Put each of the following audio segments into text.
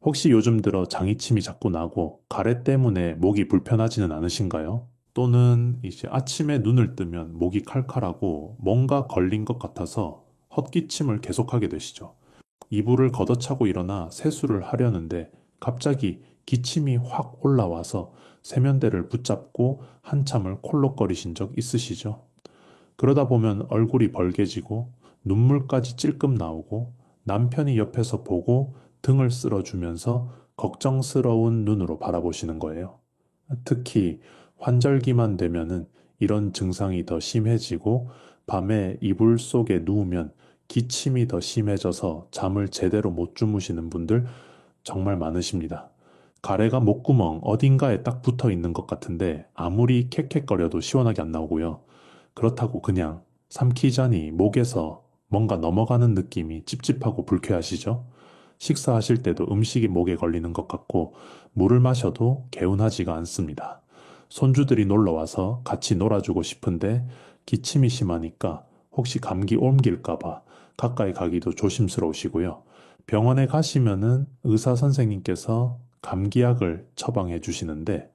혹시 요즘 들어 장이침이 자꾸 나고 가래 때문에 목이 불편하지는 않으신가요? 또는 이제 아침에 눈을 뜨면 목이 칼칼하고 뭔가 걸린 것 같아서 헛기침을 계속하게 되시죠. 이불을 걷어차고 일어나 세수를 하려는데 갑자기 기침이 확 올라와서 세면대를 붙잡고 한참을 콜록거리신 적 있으시죠? 그러다 보면 얼굴이 벌개지고 눈물까지 찔끔 나오고 남편이 옆에서 보고 등을 쓸어주면서 걱정스러운 눈으로 바라보시는 거예요. 특히 환절기만 되면은 이런 증상이 더 심해지고 밤에 이불 속에 누우면 기침이 더 심해져서 잠을 제대로 못 주무시는 분들 정말 많으십니다. 가래가 목구멍 어딘가에 딱 붙어 있는 것 같은데 아무리 캑캑거려도 시원하게 안 나오고요. 그렇다고 그냥 삼키자니 목에서 뭔가 넘어가는 느낌이 찝찝하고 불쾌하시죠? 식사하실 때도 음식이 목에 걸리는 것 같고 물을 마셔도 개운하지가 않습니다. 손주들이 놀러 와서 같이 놀아주고 싶은데 기침이 심하니까 혹시 감기 옮길까봐 가까이 가기도 조심스러우시고요. 병원에 가시면은 의사 선생님께서 감기약을 처방해 주시는데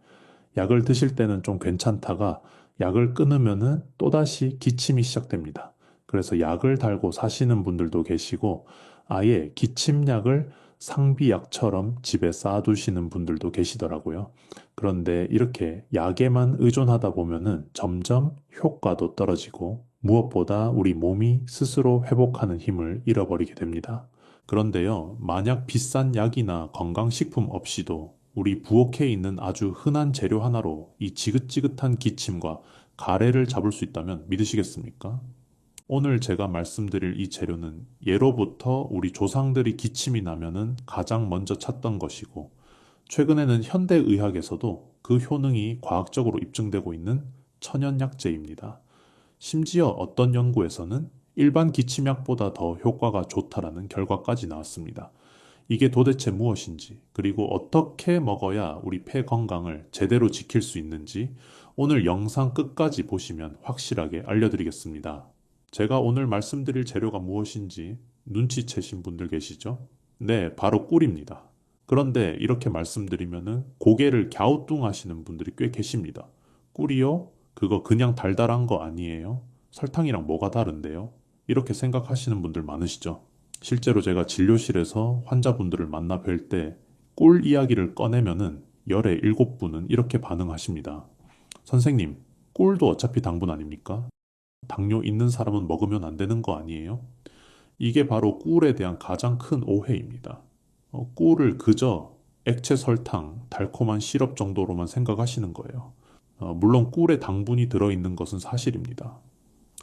약을 드실 때는 좀 괜찮다가 약을 끊으면은 또다시 기침이 시작됩니다. 그래서 약을 달고 사시는 분들도 계시고 아예 기침약을 상비약처럼 집에 쌓아두시는 분들도 계시더라고요. 그런데 이렇게 약에만 의존하다 보면은 점점 효과도 떨어지고 무엇보다 우리 몸이 스스로 회복하는 힘을 잃어버리게 됩니다. 그런데요, 만약 비싼 약이나 건강식품 없이도 우리 부엌에 있는 아주 흔한 재료 하나로 이 지긋지긋한 기침과 가래를 잡을 수 있다면 믿으시겠습니까? 오늘 제가 말씀드릴 이 재료는 예로부터 우리 조상들이 기침이 나면은 가장 먼저 찾던 것이고, 최근에는 현대의학에서도 그 효능이 과학적으로 입증되고 있는 천연약재입니다. 심지어 어떤 연구에서는 일반 기침약보다 더 효과가 좋다라는 결과까지 나왔습니다. 이게 도대체 무엇인지, 그리고 어떻게 먹어야 우리 폐 건강을 제대로 지킬 수 있는지 오늘 영상 끝까지 보시면 확실하게 알려드리겠습니다. 제가 오늘 말씀드릴 재료가 무엇인지 눈치채신 분들 계시죠? 네, 바로 꿀입니다. 그런데 이렇게 말씀드리면은 고개를 갸우뚱하시는 분들이 꽤 계십니다. 꿀이요? 그거 그냥 달달한 거 아니에요? 설탕이랑 뭐가 다른데요? 이렇게 생각하시는 분들 많으시죠? 실제로 제가 진료실에서 환자분들을 만나 뵐 때 꿀 이야기를 꺼내면은 열의 7분은 이렇게 반응하십니다. 선생님, 꿀도 어차피 당분 아닙니까? 당뇨 있는 사람은 먹으면 안 되는 거 아니에요? 이게 바로 꿀에 대한 가장 큰 오해입니다. 꿀을 그저 액체 설탕, 달콤한 시럽 정도로만 생각하시는 거예요. 물론 꿀에 당분이 들어있는 것은 사실입니다.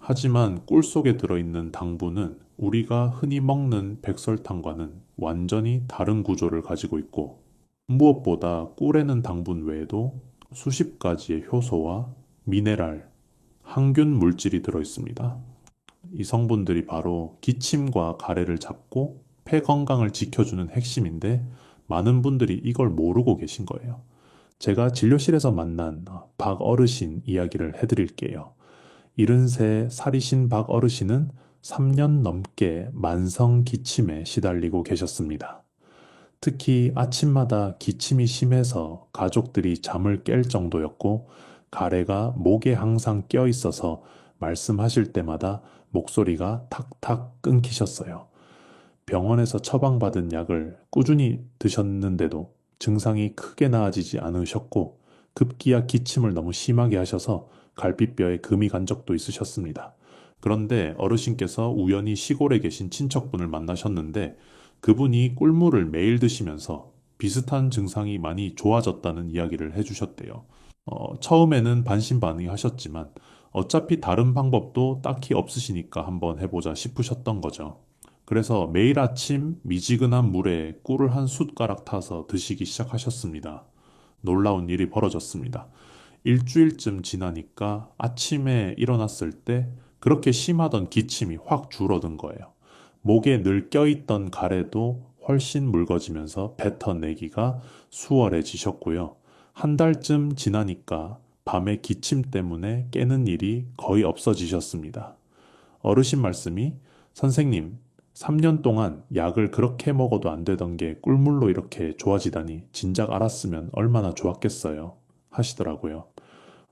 하지만 꿀 속에 들어있는 당분은 우리가 흔히 먹는 백설탕과는 완전히 다른 구조를 가지고 있고, 무엇보다 꿀에는 당분 외에도 수십 가지의 효소와 미네랄, 항균 물질이 들어있습니다. 이 성분들이 바로 기침과 가래를 잡고 폐 건강을 지켜주는 핵심인데 많은 분들이 이걸 모르고 계신 거예요. 제가 진료실에서 만난 박 어르신 이야기를 해드릴게요. 73살이신 박 어르신은 3년 넘게 만성 기침에 시달리고 계셨습니다. 특히 아침마다 기침이 심해서 가족들이 잠을 깰 정도였고, 가래가 목에 항상 껴 있어서 말씀하실 때마다 목소리가 탁탁 끊기셨어요. 병원에서 처방받은 약을 꾸준히 드셨는데도 증상이 크게 나아지지 않으셨고, 급기야 기침을 너무 심하게 하셔서 갈비뼈에 금이 간 적도 있으셨습니다. 그런데 어르신께서 우연히 시골에 계신 친척분을 만나셨는데 그분이 꿀물을 매일 드시면서 비슷한 증상이 많이 좋아졌다는 이야기를 해주셨대요. 처음에는 반신반의 하셨지만 어차피 다른 방법도 딱히 없으시니까 한번 해보자 싶으셨던 거죠. 그래서 매일 아침 미지근한 물에 꿀을 한 숟가락 타서 드시기 시작하셨습니다. 놀라운 일이 벌어졌습니다. 일주일쯤 지나니까 아침에 일어났을 때 그렇게 심하던 기침이 확 줄어든 거예요. 목에 늘 껴있던 가래도 훨씬 묽어지면서 뱉어내기가 수월해지셨고요. 한 달쯤 지나니까 밤에 기침 때문에 깨는 일이 거의 없어지셨습니다. 어르신 말씀이 선생님, 3년 동안 약을 그렇게 먹어도 안 되던 게 꿀물로 이렇게 좋아지다니 진작 알았으면 얼마나 좋았겠어요. 하시더라고요.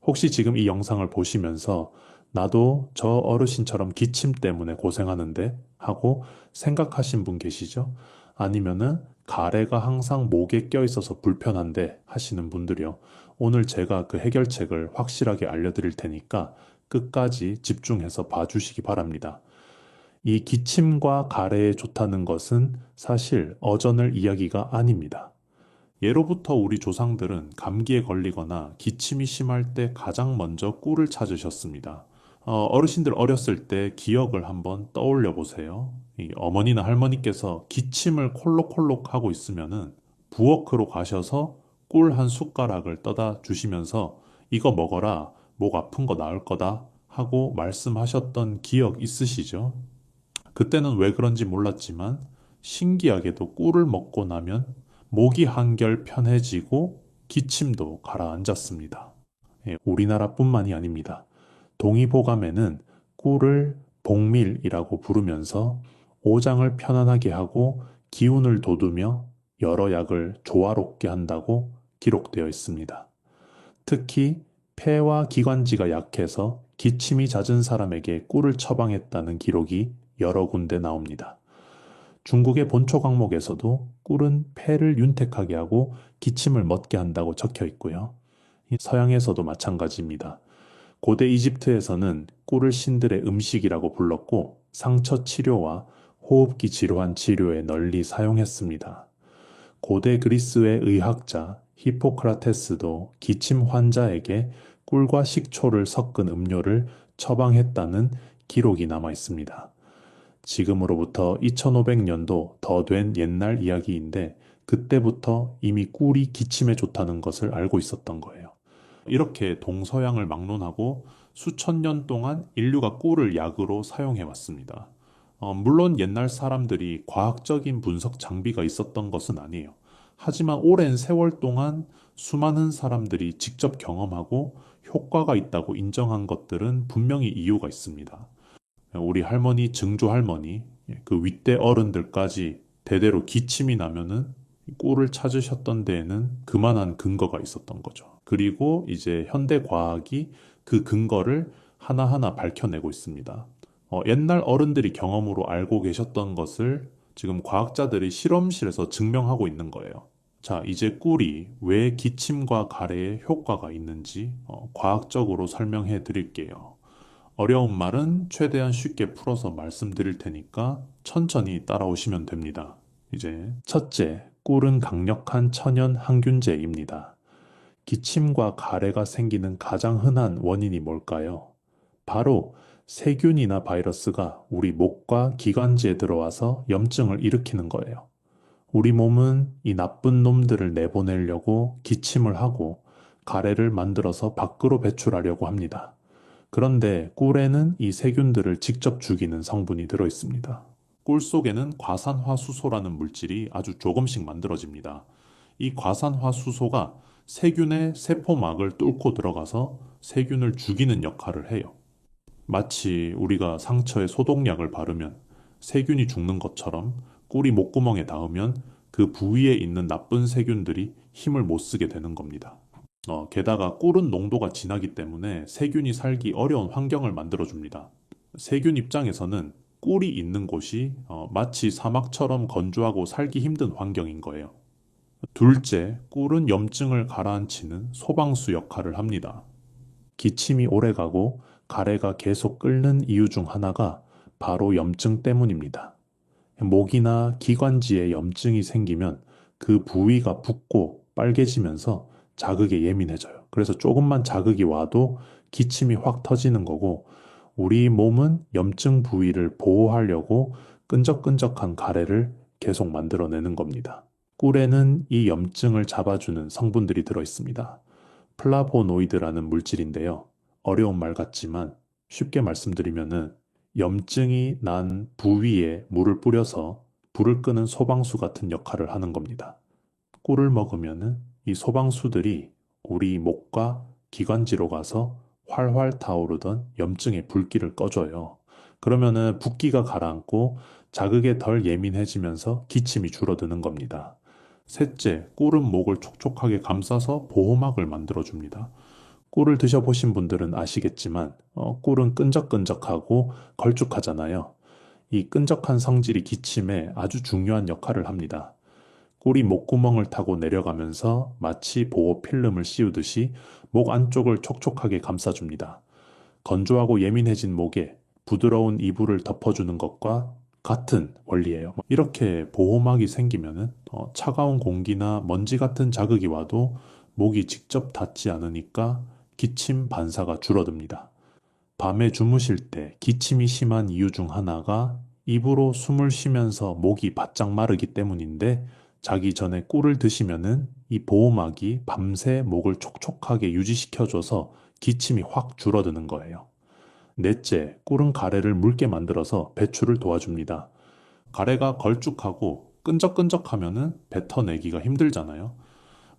혹시 지금 이 영상을 보시면서 나도 저 어르신처럼 기침 때문에 고생하는데 하고 생각하신 분 계시죠? 아니면은 가래가 항상 목에 껴있어서 불편한데 하시는 분들이요. 오늘 제가 그 해결책을 확실하게 알려드릴 테니까 끝까지 집중해서 봐주시기 바랍니다. 이 기침과 가래에 좋다는 것은 사실 어전을 이야기가 아닙니다. 예로부터 우리 조상들은 감기에 걸리거나 기침이 심할 때 가장 먼저 꿀을 찾으셨습니다. 어르신들 어렸을 때 기억을 한번 떠올려 보세요. 이 어머니나 할머니께서 기침을 콜록콜록 하고 있으면은 부엌으로 가셔서 꿀 한 숟가락을 떠다 주시면서 이거 먹어라, 목 아픈 거 나을 거다 하고 말씀하셨던 기억 있으시죠? 그때는 왜 그런지 몰랐지만 신기하게도 꿀을 먹고 나면 목이 한결 편해지고 기침도 가라앉았습니다. 예, 우리나라뿐만이 아닙니다. 동의보감에는 꿀을 복밀이라고 부르면서 오장을 편안하게 하고 기운을 돋우며 여러 약을 조화롭게 한다고 기록되어 있습니다. 특히 폐와 기관지가 약해서 기침이 잦은 사람에게 꿀을 처방했다는 기록이 여러 군데 나옵니다. 중국의 본초 강목에서도 꿀은 폐를 윤택하게 하고 기침을 멎게 한다고 적혀 있고요. 서양에서도 마찬가지입니다. 고대 이집트에서는 꿀을 신들의 음식이라고 불렀고 상처 치료와 호흡기 질환 치료에 널리 사용했습니다. 고대 그리스의 의학자 히포크라테스도 기침 환자에게 꿀과 식초를 섞은 음료를 처방했다는 기록이 남아 있습니다. 지금으로부터 2500년도 더 된 옛날 이야기인데 그때부터 이미 꿀이 기침에 좋다는 것을 알고 있었던 거예요. 이렇게 동서양을 막론하고 수천 년 동안 인류가 꿀을 약으로 사용해 왔습니다. 물론 옛날 사람들이 과학적인 분석 장비가 있었던 것은 아니에요. 하지만 오랜 세월 동안 수많은 사람들이 직접 경험하고 효과가 있다고 인정한 것들은 분명히 이유가 있습니다. 우리 할머니, 증조 할머니, 그 윗대 어른들까지 대대로 기침이 나면은 꿀을 찾으셨던 데에는 그만한 근거가 있었던 거죠. 그리고 이제 현대 과학이 그 근거를 하나하나 밝혀내고 있습니다. 옛날 어른들이 경험으로 알고 계셨던 것을 지금 과학자들이 실험실에서 증명하고 있는 거예요. 자, 이제 꿀이 왜 기침과 가래에 효과가 있는지 과학적으로 설명해 드릴게요. 어려운 말은 최대한 쉽게 풀어서 말씀드릴 테니까 천천히 따라오시면 됩니다. 이제 첫째, 꿀은 강력한 천연 항균제입니다. 기침과 가래가 생기는 가장 흔한 원인이 뭘까요? 바로 세균이나 바이러스가 우리 목과 기관지에 들어와서 염증을 일으키는 거예요. 우리 몸은 이 나쁜 놈들을 내보내려고 기침을 하고 가래를 만들어서 밖으로 배출하려고 합니다. 그런데 꿀에는 이 세균들을 직접 죽이는 성분이 들어 있습니다. 꿀 속에는 과산화수소라는 물질이 아주 조금씩 만들어집니다. 이 과산화수소가 세균의 세포막을 뚫고 들어가서 세균을 죽이는 역할을 해요. 마치 우리가 상처에 소독약을 바르면 세균이 죽는 것처럼 꿀이 목구멍에 닿으면 그 부위에 있는 나쁜 세균들이 힘을 못 쓰게 되는 겁니다. 게다가 꿀은 농도가 진하기 때문에 세균이 살기 어려운 환경을 만들어줍니다. 세균 입장에서는 꿀이 있는 곳이 마치 사막처럼 건조하고 살기 힘든 환경인 거예요. 둘째, 꿀은 염증을 가라앉히는 소방수 역할을 합니다. 기침이 오래가고 가래가 계속 끓는 이유 중 하나가 바로 염증 때문입니다. 목이나 기관지에 염증이 생기면 그 부위가 붓고 빨개지면서 자극에 예민해져요. 그래서 조금만 자극이 와도 기침이 확 터지는 거고 우리 몸은 염증 부위를 보호하려고 끈적끈적한 가래를 계속 만들어내는 겁니다. 꿀에는 이 염증을 잡아주는 성분들이 들어 있습니다. 플라보노이드라는 물질인데요. 어려운 말 같지만 쉽게 말씀드리면은 염증이 난 부위에 물을 뿌려서 불을 끄는 소방수 같은 역할을 하는 겁니다. 꿀을 먹으면은 이 소방수들이 우리 목과 기관지로 가서 활활 타오르던 염증의 불길을 꺼줘요. 그러면은 붓기가 가라앉고 자극에 덜 예민해지면서 기침이 줄어드는 겁니다. 셋째, 꿀은 목을 촉촉하게 감싸서 보호막을 만들어줍니다. 꿀을 드셔보신 분들은 아시겠지만 꿀은 끈적끈적하고 걸쭉하잖아요. 이 끈적한 성질이 기침에 아주 중요한 역할을 합니다. 꿀이 목구멍을 타고 내려가면서 마치 보호 필름을 씌우듯이 목 안쪽을 촉촉하게 감싸줍니다. 건조하고 예민해진 목에 부드러운 이불을 덮어주는 것과 같은 원리예요. 이렇게 보호막이 생기면은 차가운 공기나 먼지 같은 자극이 와도 목이 직접 닿지 않으니까 기침 반사가 줄어듭니다. 밤에 주무실 때 기침이 심한 이유 중 하나가 입으로 숨을 쉬면서 목이 바짝 마르기 때문인데 자기 전에 꿀을 드시면은 이 보호막이 밤새 목을 촉촉하게 유지시켜줘서 기침이 확 줄어드는 거예요. 넷째, 꿀은 가래를 묽게 만들어서 배출을 도와줍니다. 가래가 걸쭉하고 끈적끈적하면은 뱉어내기가 힘들잖아요.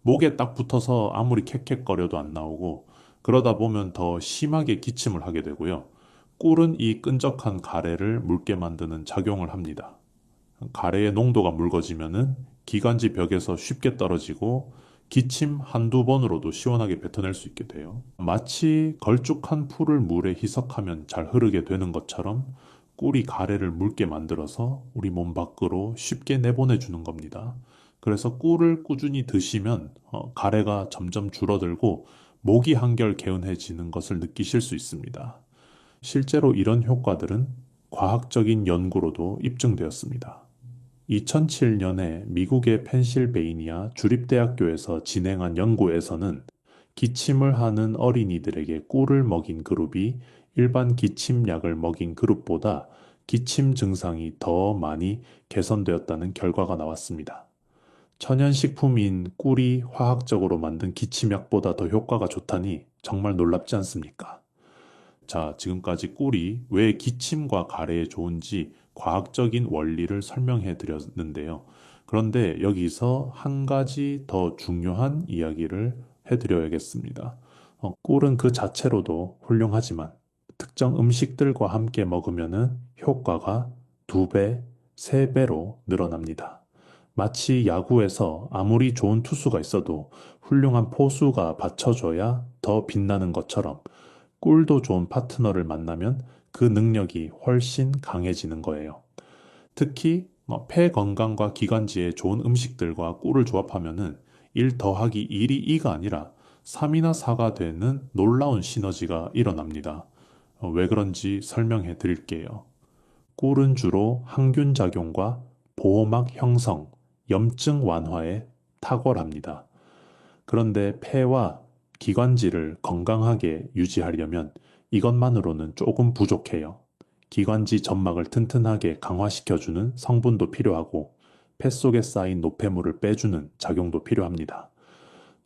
목에 딱 붙어서 아무리 캑캑거려도 안 나오고 그러다 보면 더 심하게 기침을 하게 되고요. 꿀은 이 끈적한 가래를 묽게 만드는 작용을 합니다. 가래의 농도가 묽어지면은 기관지 벽에서 쉽게 떨어지고 기침 한두 번으로도 시원하게 뱉어낼 수 있게 돼요. 마치 걸쭉한 풀을 물에 희석하면 잘 흐르게 되는 것처럼 꿀이 가래를 묽게 만들어서 우리 몸 밖으로 쉽게 내보내 주는 겁니다. 그래서 꿀을 꾸준히 드시면 가래가 점점 줄어들고 목이 한결 개운해지는 것을 느끼실 수 있습니다. 실제로 이런 효과들은 과학적인 연구로도 입증되었습니다. 2007년에 미국의 펜실베이니아 주립대학교에서 진행한 연구에서는 기침을 하는 어린이들에게 꿀을 먹인 그룹이 일반 기침약을 먹인 그룹보다 기침 증상이 더 많이 개선되었다는 결과가 나왔습니다. 천연식품인 꿀이 화학적으로 만든 기침약보다 더 효과가 좋다니 정말 놀랍지 않습니까? 자, 지금까지 꿀이 왜 기침과 가래에 좋은지 과학적인 원리를 설명해 드렸는데요. 그런데 여기서 한 가지 더 중요한 이야기를 해드려야겠습니다. 꿀은 그 자체로도 훌륭하지만 특정 음식들과 함께 먹으면 효과가 2배, 3배로 늘어납니다. 마치 야구에서 아무리 좋은 투수가 있어도 훌륭한 포수가 받쳐줘야 더 빛나는 것처럼 꿀도 좋은 파트너를 만나면 그 능력이 훨씬 강해지는 거예요. 특히 폐 건강과 기관지에 좋은 음식들과 꿀을 조합하면은 1 더하기 1이 2가 아니라 3이나 4가 되는 놀라운 시너지가 일어납니다. 왜 그런지 설명해 드릴게요. 꿀은 주로 항균 작용과 보호막 형성, 염증 완화에 탁월합니다. 그런데 폐와 기관지를 건강하게 유지하려면 이것만으로는 조금 부족해요. 기관지 점막을 튼튼하게 강화시켜주는 성분도 필요하고 폐 속에 쌓인 노폐물을 빼주는 작용도 필요합니다.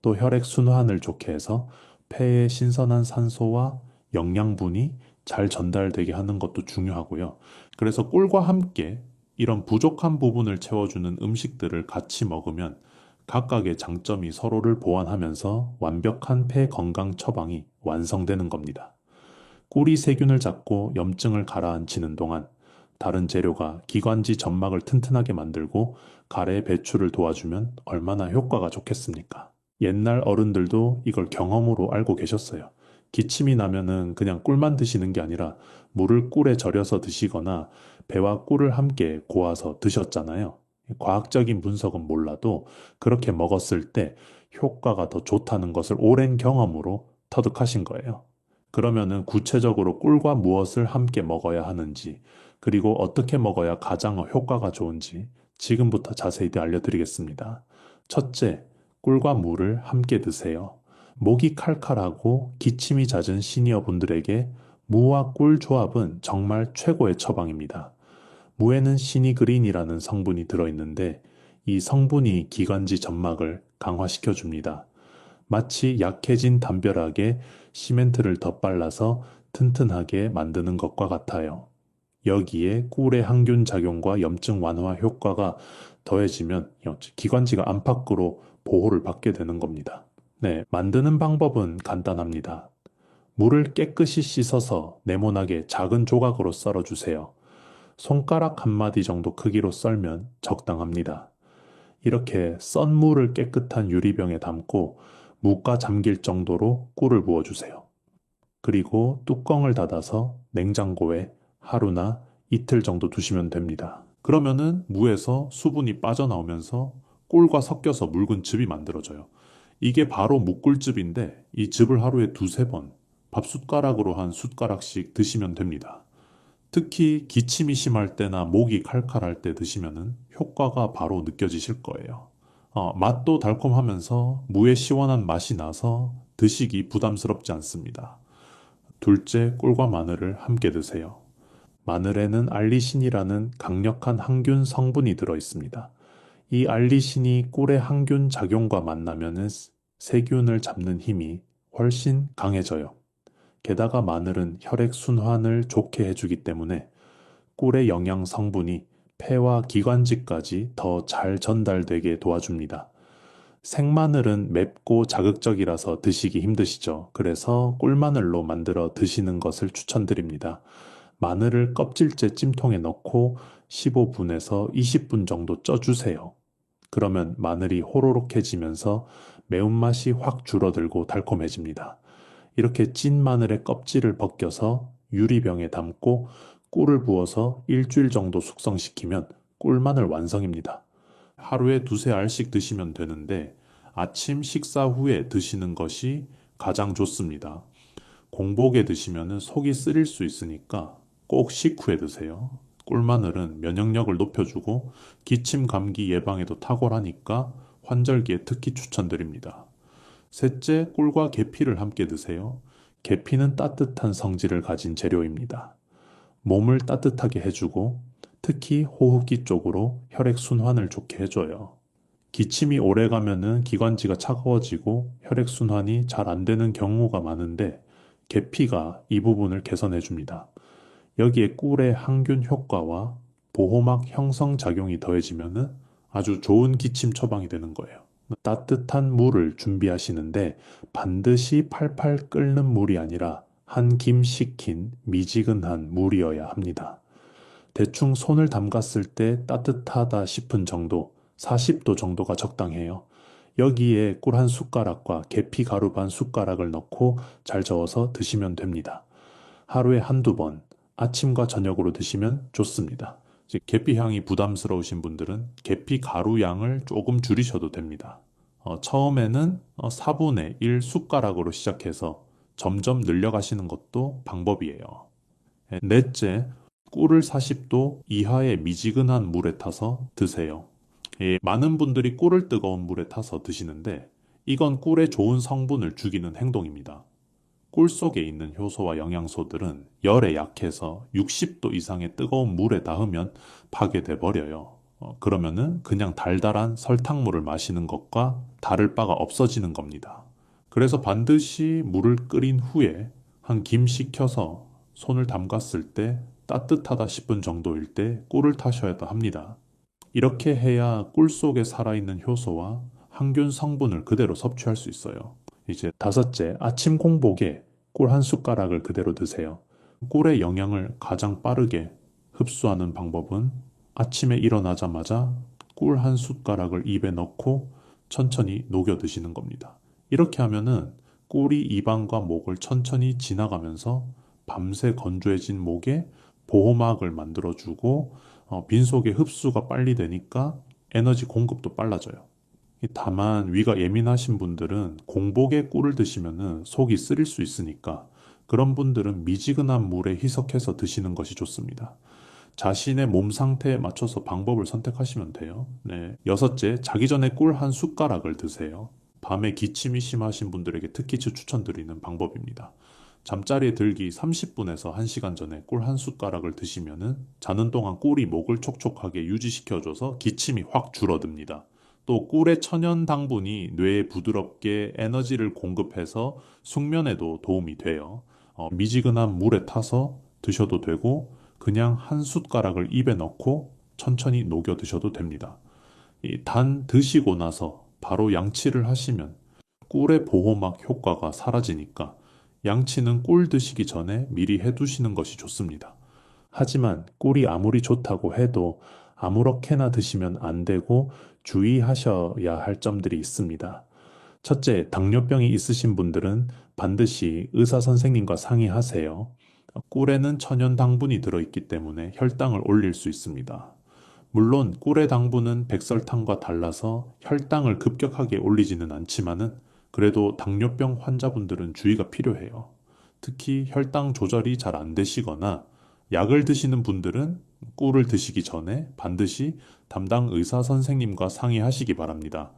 또 혈액 순환을 좋게 해서 폐에 신선한 산소와 영양분이 잘 전달되게 하는 것도 중요하고요. 그래서 꿀과 함께 이런 부족한 부분을 채워주는 음식들을 같이 먹으면 각각의 장점이 서로를 보완하면서 완벽한 폐 건강 처방이 완성되는 겁니다. 꿀이 세균을 잡고 염증을 가라앉히는 동안 다른 재료가 기관지 점막을 튼튼하게 만들고 가래 배출을 도와주면 얼마나 효과가 좋겠습니까? 옛날 어른들도 이걸 경험으로 알고 계셨어요. 기침이 나면은 그냥 꿀만 드시는 게 아니라 물을 꿀에 절여서 드시거나 배와 꿀을 함께 고아서 드셨잖아요. 과학적인 분석은 몰라도 그렇게 먹었을 때 효과가 더 좋다는 것을 오랜 경험으로 터득하신 거예요. 그러면은 구체적으로 꿀과 무엇을 함께 먹어야 하는지, 그리고 어떻게 먹어야 가장 효과가 좋은지 지금부터 자세히 알려드리겠습니다. 첫째, 꿀과 물을 함께 드세요. 목이 칼칼하고 기침이 잦은 시니어 분들에게 무와 꿀 조합은 정말 최고의 처방입니다. 무에는 시니그린이라는 성분이 들어있는데 이 성분이 기관지 점막을 강화시켜 줍니다. 마치 약해진 담벼락에 시멘트를 덧발라서 튼튼하게 만드는 것과 같아요. 여기에 꿀의 항균 작용과 염증 완화 효과가 더해지면 기관지가 안팎으로 보호를 받게 되는 겁니다. 네, 만드는 방법은 간단합니다. 물을 깨끗이 씻어서 네모나게 작은 조각으로 썰어주세요. 손가락 한 마디 정도 크기로 썰면 적당합니다. 이렇게 썬 물을 깨끗한 유리병에 담고 무가 잠길 정도로 꿀을 부어주세요. 그리고 뚜껑을 닫아서 냉장고에 하루나 이틀 정도 두시면 됩니다. 그러면은 무에서 수분이 빠져나오면서 꿀과 섞여서 묽은 즙이 만들어져요. 이게 바로 무꿀즙인데 이 즙을 하루에 두세 번 밥숟가락으로 한 숟가락씩 드시면 됩니다. 특히 기침이 심할 때나 목이 칼칼할 때 드시면은 효과가 바로 느껴지실 거예요. 맛도 달콤하면서 무의 시원한 맛이 나서 드시기 부담스럽지 않습니다. 둘째, 꿀과 마늘을 함께 드세요. 마늘에는 알리신이라는 강력한 항균 성분이 들어 있습니다. 이 알리신이 꿀의 항균 작용과 만나면 세균을 잡는 힘이 훨씬 강해져요. 게다가 마늘은 혈액 순환을 좋게 해주기 때문에 꿀의 영양 성분이 폐와 기관지까지 더 잘 전달되게 도와줍니다. 생마늘은 맵고 자극적이라서 드시기 힘드시죠. 그래서 꿀마늘로 만들어 드시는 것을 추천드립니다. 마늘을 껍질째 찜통에 넣고 15분에서 20분 정도 쪄주세요. 그러면 마늘이 호로록해지면서 매운맛이 확 줄어들고 달콤해집니다. 이렇게 찐 마늘의 껍질을 벗겨서 유리병에 담고 꿀을 부어서 일주일 정도 숙성시키면 꿀마늘 완성입니다. 하루에 두세 알씩 드시면 되는데 아침 식사 후에 드시는 것이 가장 좋습니다. 공복에 드시면 속이 쓰릴 수 있으니까 꼭 식후에 드세요. 꿀마늘은 면역력을 높여주고 기침 감기 예방에도 탁월하니까 환절기에 특히 추천드립니다. 셋째, 꿀과 계피를 함께 드세요. 계피는 따뜻한 성질을 가진 재료입니다. 몸을 따뜻하게 해주고 특히 호흡기 쪽으로 혈액 순환을 좋게 해줘요. 기침이 오래 가면은 기관지가 차가워지고 혈액 순환이 잘 안 되는 경우가 많은데 계피가 이 부분을 개선해 줍니다. 여기에 꿀의 항균 효과와 보호막 형성 작용이 더해지면은 아주 좋은 기침 처방이 되는 거예요. 따뜻한 물을 준비하시는데 반드시 팔팔 끓는 물이 아니라 한 김 식힌 미지근한 물이어야 합니다. 대충 손을 담갔을 때 따뜻하다 싶은 정도, 40도 정도가 적당해요. 여기에 꿀 한 숟가락과 계피 가루 반 숟가락을 넣고 잘 저어서 드시면 됩니다. 하루에 한두 번, 아침과 저녁으로 드시면 좋습니다. 계피 향이 부담스러우신 분들은 계피 가루 양을 조금 줄이셔도 됩니다. 처음에는 4분의 1 숟가락으로 시작해서 점점 늘려가시는 것도 방법이에요. 넷째, 꿀을 40도 이하의 미지근한 물에 타서 드세요. 많은 분들이 꿀을 뜨거운 물에 타서 드시는데 이건 꿀에 좋은 성분을 죽이는 행동입니다. 꿀 속에 있는 효소와 영양소들은 열에 약해서 60도 이상의 뜨거운 물에 닿으면 파괴돼 버려요. 그러면은 그냥 달달한 설탕물을 마시는 것과 다를 바가 없어지는 겁니다. 그래서 반드시 물을 끓인 후에 한 김 식혀서 손을 담갔을 때 따뜻하다 싶은 정도일 때 꿀을 타셔야 합니다. 이렇게 해야 꿀 속에 살아있는 효소와 항균 성분을 그대로 섭취할 수 있어요. 이제 다섯째, 아침 공복에 꿀 한 숟가락을 그대로 드세요. 꿀의 영양을 가장 빠르게 흡수하는 방법은 아침에 일어나자마자 꿀 한 숟가락을 입에 넣고 천천히 녹여 드시는 겁니다. 이렇게 하면은 꿀이 입안과 목을 천천히 지나가면서 밤새 건조해진 목에 보호막을 만들어주고 빈속에 흡수가 빨리 되니까 에너지 공급도 빨라져요. 다만 위가 예민하신 분들은 공복에 꿀을 드시면 속이 쓰릴 수 있으니까 그런 분들은 미지근한 물에 희석해서 드시는 것이 좋습니다. 자신의 몸 상태에 맞춰서 방법을 선택하시면 돼요. 네. 여섯째, 자기 전에 꿀 한 숟가락을 드세요. 밤에 기침이 심하신 분들에게 특히 추천드리는 방법입니다. 잠자리에 들기 30분에서 1시간 전에 꿀 한 숟가락을 드시면은 자는 동안 꿀이 목을 촉촉하게 유지시켜줘서 기침이 확 줄어듭니다. 또 꿀의 천연 당분이 뇌에 부드럽게 에너지를 공급해서 숙면에도 도움이 돼요. 미지근한 물에 타서 드셔도 되고 그냥 한 숟가락을 입에 넣고 천천히 녹여 드셔도 됩니다. 단 드시고 나서 바로 양치를 하시면 꿀의 보호막 효과가 사라지니까 양치는 꿀 드시기 전에 미리 해두시는 것이 좋습니다. 하지만 꿀이 아무리 좋다고 해도 아무렇게나 드시면 안 되고 주의하셔야 할 점들이 있습니다. 첫째, 당뇨병이 있으신 분들은 반드시 의사 선생님과 상의하세요. 꿀에는 천연 당분이 들어있기 때문에 혈당을 올릴 수 있습니다. 물론 꿀의 당분은 백설탕과 달라서 혈당을 급격하게 올리지는 않지만은 그래도 당뇨병 환자분들은 주의가 필요해요. 특히 혈당 조절이 잘 안 되시거나 약을 드시는 분들은 꿀을 드시기 전에 반드시 담당 의사 선생님과 상의하시기 바랍니다.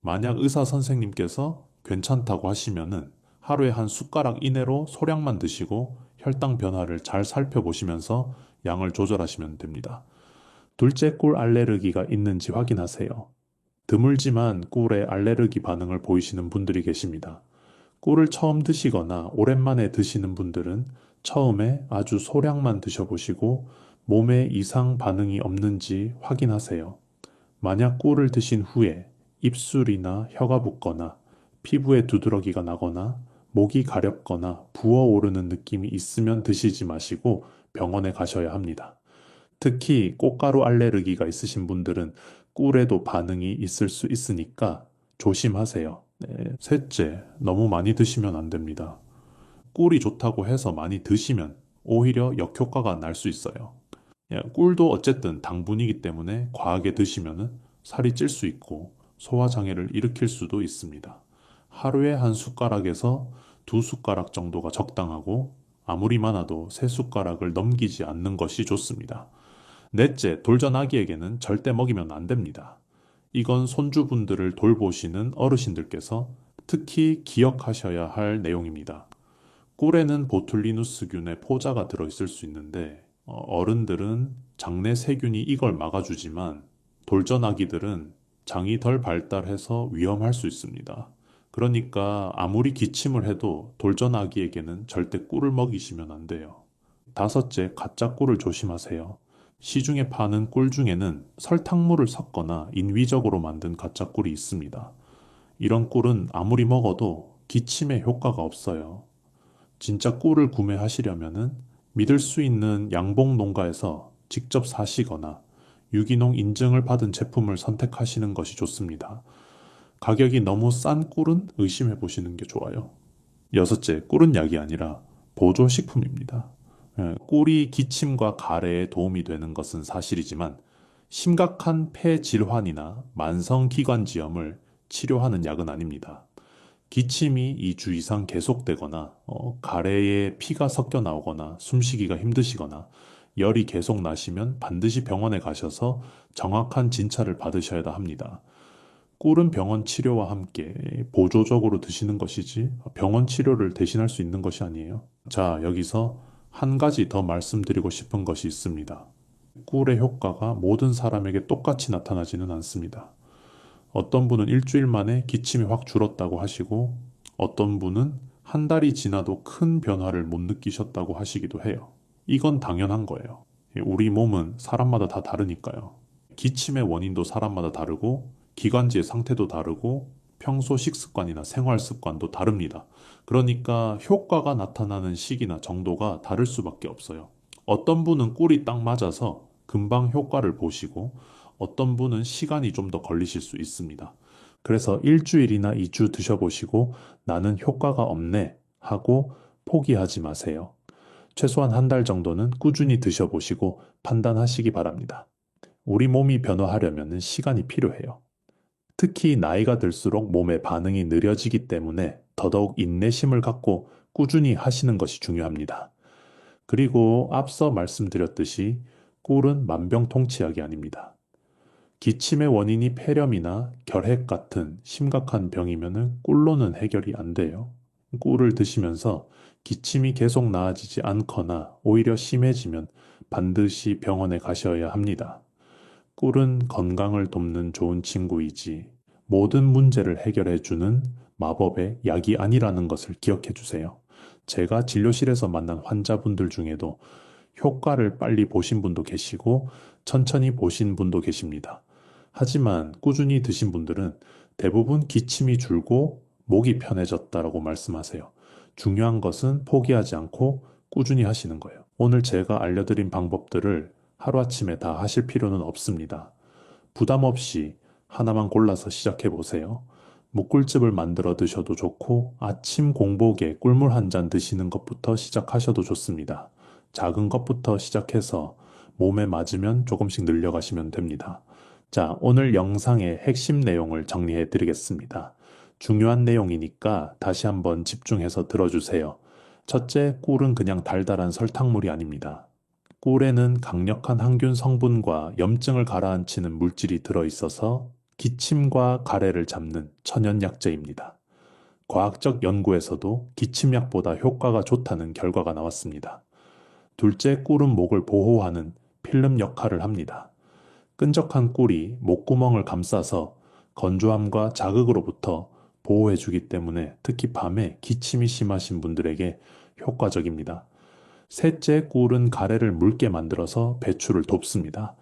만약 의사 선생님께서 괜찮다고 하시면은 하루에 한 숟가락 이내로 소량만 드시고 혈당 변화를 잘 살펴보시면서 양을 조절하시면 됩니다. 둘째, 꿀 알레르기가 있는지 확인하세요. 드물지만 꿀에 알레르기 반응을 보이시는 분들이 계십니다. 꿀을 처음 드시거나 오랜만에 드시는 분들은 처음에 아주 소량만 드셔보시고 몸에 이상 반응이 없는지 확인하세요. 만약 꿀을 드신 후에 입술이나 혀가 붓거나 피부에 두드러기가 나거나 목이 가렵거나 부어오르는 느낌이 있으면 드시지 마시고 병원에 가셔야 합니다. 특히 꽃가루 알레르기가 있으신 분들은 꿀에도 반응이 있을 수 있으니까 조심하세요. 네. 셋째, 너무 많이 드시면 안 됩니다. 꿀이 좋다고 해서 많이 드시면 오히려 역효과가 날 수 있어요. 꿀도 어쨌든 당분이기 때문에 과하게 드시면 살이 찔 수 있고 소화장애를 일으킬 수도 있습니다. 하루에 한 숟가락에서 두 숟가락 정도가 적당하고 아무리 많아도 세 숟가락을 넘기지 않는 것이 좋습니다. 넷째, 돌전 아기에게는 절대 먹이면 안 됩니다. 이건 손주분들을 돌보시는 어르신들께서 특히 기억하셔야 할 내용입니다. 꿀에는 보툴리누스균의 포자가 들어있을 수 있는데 어른들은 장내 세균이 이걸 막아주지만 돌전 아기들은 장이 덜 발달해서 위험할 수 있습니다. 그러니까 아무리 기침을 해도 돌전 아기에게는 절대 꿀을 먹이시면 안 돼요. 다섯째, 가짜 꿀을 조심하세요. 시중에 파는 꿀 중에는 설탕물을 섞거나 인위적으로 만든 가짜 꿀이 있습니다. 이런 꿀은 아무리 먹어도 기침에 효과가 없어요. 진짜 꿀을 구매하시려면은 믿을 수 있는 양봉 농가에서 직접 사시거나 유기농 인증을 받은 제품을 선택하시는 것이 좋습니다. 가격이 너무 싼 꿀은 의심해 보시는 게 좋아요. 여섯째, 꿀은 약이 아니라 보조식품입니다. 꿀이 기침과 가래에 도움이 되는 것은 사실이지만 심각한 폐 질환이나 만성기관지염을 치료하는 약은 아닙니다. 기침이 2주 이상 계속되거나 가래에 피가 섞여 나오거나 숨쉬기가 힘드시거나 열이 계속 나시면 반드시 병원에 가셔서 정확한 진찰을 받으셔야 합니다. 꿀은 병원 치료와 함께 보조적으로 드시는 것이지 병원 치료를 대신할 수 있는 것이 아니에요. 자, 여기서 한 가지 더 말씀드리고 싶은 것이 있습니다. 꿀의 효과가 모든 사람에게 똑같이 나타나지는 않습니다. 어떤 분은 일주일 만에 기침이 확 줄었다고 하시고 어떤 분은 한 달이 지나도 큰 변화를 못 느끼셨다고 하시기도 해요. 이건 당연한 거예요. 우리 몸은 사람마다 다 다르니까요. 기침의 원인도 사람마다 다르고 기관지의 상태도 다르고 평소 식습관이나 생활 습관도 다릅니다. 그러니까 효과가 나타나는 시기나 정도가 다를 수밖에 없어요. 어떤 분은 꿀이 딱 맞아서 금방 효과를 보시고 어떤 분은 시간이 좀 더 걸리실 수 있습니다. 그래서 일주일이나 2주 드셔보시고 나는 효과가 없네 하고 포기하지 마세요. 최소한 한 달 정도는 꾸준히 드셔보시고 판단하시기 바랍니다. 우리 몸이 변화하려면 시간이 필요해요. 특히 나이가 들수록 몸의 반응이 느려지기 때문에 더더욱 인내심을 갖고 꾸준히 하시는 것이 중요합니다. 그리고 앞서 말씀드렸듯이 꿀은 만병통치약이 아닙니다. 기침의 원인이 폐렴이나 결핵 같은 심각한 병이면 꿀로는 해결이 안 돼요. 꿀을 드시면서 기침이 계속 나아지지 않거나 오히려 심해지면 반드시 병원에 가셔야 합니다. 꿀은 건강을 돕는 좋은 친구이지 모든 문제를 해결해주는 마법의 약이 아니라는 것을 기억해 주세요. 제가 진료실에서 만난 환자분들 중에도 효과를 빨리 보신 분도 계시고 천천히 보신 분도 계십니다. 하지만 꾸준히 드신 분들은 대부분 기침이 줄고 목이 편해졌다라고 말씀하세요. 중요한 것은 포기하지 않고 꾸준히 하시는 거예요. 오늘 제가 알려드린 방법들을 하루아침에 다 하실 필요는 없습니다. 부담 없이 하나만 골라서 시작해 보세요. 묵꿀즙을 만들어 드셔도 좋고 아침 공복에 꿀물 한 잔 드시는 것부터 시작하셔도 좋습니다. 작은 것부터 시작해서 몸에 맞으면 조금씩 늘려가시면 됩니다. 자, 오늘 영상의 핵심 내용을 정리해 드리겠습니다. 중요한 내용이니까 다시 한번 집중해서 들어주세요. 첫째, 꿀은 그냥 달달한 설탕물이 아닙니다. 꿀에는 강력한 항균 성분과 염증을 가라앉히는 물질이 들어있어서 기침과 가래를 잡는 천연약재입니다. 과학적 연구에서도 기침약보다 효과가 좋다는 결과가 나왔습니다. 둘째, 꿀은 목을 보호하는 필름 역할을 합니다. 끈적한 꿀이 목구멍을 감싸서 건조함과 자극으로부터 보호해주기 때문에 특히 밤에 기침이 심하신 분들에게 효과적입니다. 셋째, 꿀은 가래를 묽게 만들어서 배출을 돕습니다.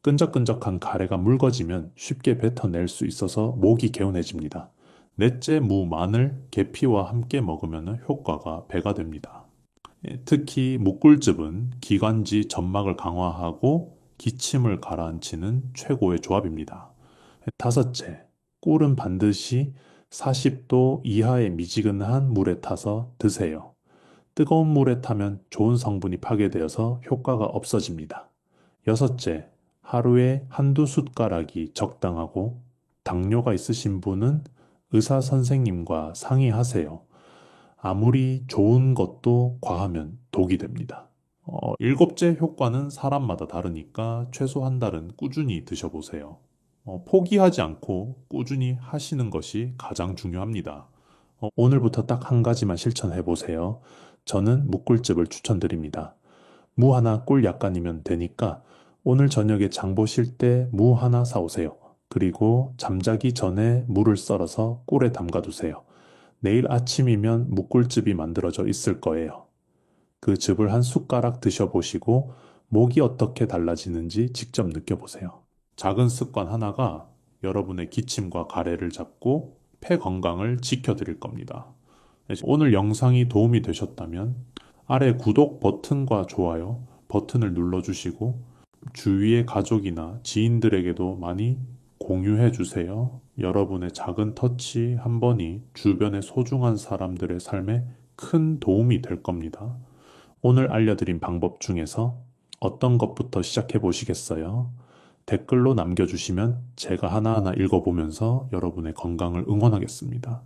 끈적끈적한 가래가 묽어지면 쉽게 뱉어낼 수 있어서 목이 개운해집니다. 넷째, 무, 마늘, 계피와 함께 먹으면 효과가 배가 됩니다. 특히 묵꿀즙은 기관지 점막을 강화하고 기침을 가라앉히는 최고의 조합입니다. 다섯째, 꿀은 반드시 40도 이하의 미지근한 물에 타서 드세요. 뜨거운 물에 타면 좋은 성분이 파괴되어서 효과가 없어집니다. 여섯째, 하루에 한두 숟가락이 적당하고 당뇨가 있으신 분은 의사 선생님과 상의하세요. 아무리 좋은 것도 과하면 독이 됩니다. 일곱째, 효과는 사람마다 다르니까 최소 한 달은 꾸준히 드셔보세요. 포기하지 않고 꾸준히 하시는 것이 가장 중요합니다. 오늘부터 딱 한 가지만 실천해 보세요. 저는 묵꿀즙을 추천드립니다. 무 하나 꿀 약간이면 되니까 오늘 저녁에 장 보실 때 무 하나 사오세요. 그리고 잠자기 전에 물을 썰어서 꿀에 담가두세요. 내일 아침이면 묵꿀즙이 만들어져 있을 거예요. 그 즙을 한 숟가락 드셔보시고 목이 어떻게 달라지는지 직접 느껴보세요. 작은 습관 하나가 여러분의 기침과 가래를 잡고 폐 건강을 지켜드릴 겁니다. 오늘 영상이 도움이 되셨다면 아래 구독 버튼과 좋아요 버튼을 눌러주시고 주위의 가족이나 지인들에게도 많이 공유해 주세요. 여러분의 작은 터치 한 번이 주변의 소중한 사람들의 삶에 큰 도움이 될 겁니다. 오늘 알려드린 방법 중에서 어떤 것부터 시작해 보시겠어요? 댓글로 남겨주시면 제가 하나하나 읽어보면서 여러분의 건강을 응원하겠습니다.